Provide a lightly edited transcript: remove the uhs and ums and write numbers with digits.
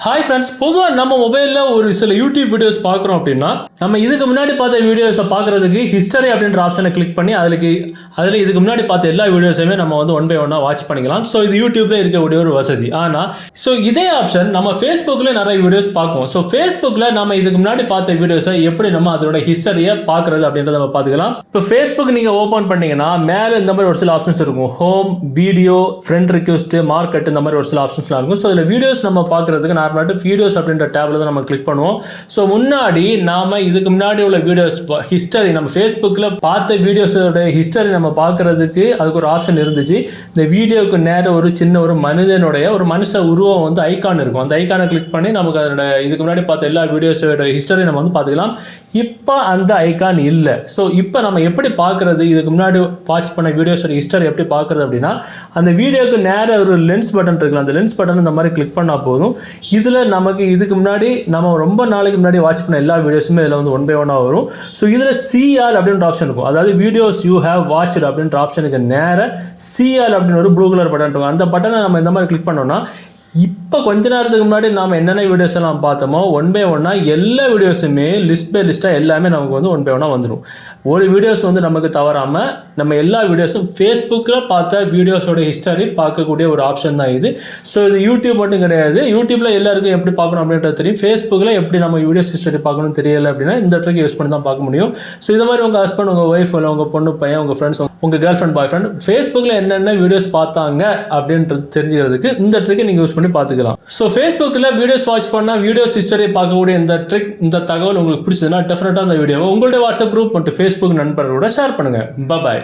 Hi friends, பொதுவாக நம்ம மொபைலில் ஒரு சில யூடியூப் வீடியோஸ் பார்க்குறோம் அப்படின்னா, நம்ம இதுக்கு முன்னாடி பார்த்த வீடியோஸை பார்க்குறதுக்கு ஹிஸ்டரி அப்படின்ற ஆப்ஷனை கிளிக் பண்ணி அதில் இதுக்கு முன்னாடி பார்த்த எல்லா வீடியோஸையுமே நம்ம வந்து ஒன் பை ஒன்னாக வாட்ச் பண்ணிக்கலாம். ஸோ இது யூடியூப்ல இருக்கக்கூடிய ஒரு வசதி. ஆனால் இதே ஆப்ஷன் நம்ம ஃபேஸ்புக்கில் நிறைய வீடியோஸ் பார்ப்போம். ஸோ ஃபேஸ்புக்கில் நம்ம இதுக்கு முன்னாடி பார்த்த வீடியோஸை எப்படி நம்ம அதோட ஹிஸ்டரியை பார்க்குறது அப்படின்றத நம்ம பார்த்துக்கலாம். இப்போ ஃபேஸ்புக் நீங்கள் ஓப்பன் பண்ணீங்கன்னா மேலே இந்த மாதிரி ஒரு சில ஆப்ஷன்ஸ் இருக்கும். Home, video, friend request, market, இந்த மாதிரி ஒரு சில ஆப்ஷன்ஸ்லாம் இருக்கும். ஸோ இதில் வீடியோஸ் நம்ம பார்க்குறதுக்கு வீடியோஸ் அப்படின்ற டேப்ல தான் நம்ம கிளிக் பண்ணுவோம். ஸோ முன்னாடி நாம இதுக்கு முன்னாடி உள்ள வீடியோஸ் ஹிஸ்டரி, நம்ம ஃபேஸ்புக்கில் பார்த்த வீடியோஸோட ஹிஸ்டரி நம்ம பார்க்கறதுக்கு அதுக்கு ஒரு ஆப்ஷன் இருந்துச்சு. இந்த வீடியோக்கு நேரம் ஒரு சின்ன ஒரு மனுஷ உருவம் வந்து ஐகான் இருக்கும். அந்த ஐகானை கிளிக் பண்ணி நமக்கு அதோட இதுக்கு முன்னாடி பார்த்த எல்லா வீடியோஸோட ஹிஸ்டரி நம்ம வந்து பார்த்துக்கலாம். இப்போ அந்த ஐகான் இல்லை. ஸோ இப்போ நம்ம எப்படி பார்க்கறது, இதுக்கு முன்னாடி வாட்ச் பண்ண வீடியோஸோட ஹிஸ்டரி எப்படி பார்க்கறது அப்படின்னா, அந்த வீடியோக்கு நேரம் ஒரு லென்ஸ் பட்டன் இருக்குல்ல, அந்த லென்ஸ் பட்டன் இந்த மாதிரி கிளிக் பண்ணால் போதும். இதில் நமக்கு இதுக்கு முன்னாடி நம்ம ரொம்ப நாளைக்கு முன்னாடி வாட்ச் பண்ண எல்லா வீடியோஸுமே இதில் வந்து ஒன் பை ஒன்னாக வரும். ஸோ இதில் சிஆல் அப்படின்ற ஆப்ஷன் இருக்கும். அதாவது வீடியோஸ் யூ ஹேவ் வாட்ச்டு அப்படின்ற ஆப்ஷனுக்கு நேர சிஆல் அப்படின்னு ஒரு ப்ளூ கலர் பட்டன் இருக்கும். அந்த பட்டனை நம்ம இந்த மாதிரி கிளிக் பண்ணோம்னா, இப்போ கொஞ்ச நேரத்துக்கு முன்னாடி நாம் என்னென்ன வீடியோஸ் எல்லாம் பார்த்தோமோ ஒன் பை ஒன்னாக எல்லா வீடியோஸுமே லிஸ்ட் பை லிஸ்ட்டாக எல்லாமே நமக்கு வந்து ஒன் பை ஒன்னாக வந்துடும். ஒரு வீடியோஸ் வந்து நமக்கு தவறாமல் நம்ம எல்லா வீடியோஸும் ஃபேஸ்புக்கில் பார்த்த வீடியோஸோட ஹிஸ்டரி பார்க்கக்கூடிய ஒரு ஆப்ஷன் தான் இது. ஸோ இது யூடியூப் மட்டும் கிடையாது. யூடியூப்பில் எல்லாருக்கும் எப்படி பார்க்கணும் அப்படின்றது தெரியும். ஃபேஸ்புக்கில் எப்படி நம்ம வீடியோஸ் ஹிஸ்டரி பார்க்கணும் தெரியலை அப்படின்னா இந்த ட்ரிக் யூஸ் பண்ணி தான் பார்க்க முடியும். ஸோ இது மாதிரி உங்கள் ஹஸ்பண்ட், உங்கள் ஒய்ஃப், இல்லை உங்கள் பொண்ணு பையன், உங்கள் ஃப்ரெண்ட்ஸ், உங்கள் கேர்ள் ஃப்ரெண்ட், பாய் ஃப்ரெண்ட் ஃபேஸ்புக்கில் என்னென்ன வீடியோஸ் பார்த்தாங்க அப்படின்றது தெரிஞ்சுக்கிறதுக்கு இந்த ட்ரிக்கை நீங்கள் யூஸ் பண்ணி பார்த்துக்கலாம். ஸோ ஃபேஸ்புக்கில் வீடியோஸ் வாட்ச் பண்ணால் வீடியோஸ் ஹிஸ்டரி பார்க்கக்கூடிய இந்த ட்ரிக், இந்த தகவல் உங்களுக்கு பிடிச்சதுன்னா டெஃபினட்டாக அந்த வீடியோவை உங்களுடைய வாட்ஸ்அப் குரூப் மற்றும் ஃபேஸ்புக் நண்பர்களோட ஷேர் பண்ணுங்கள். பாய்.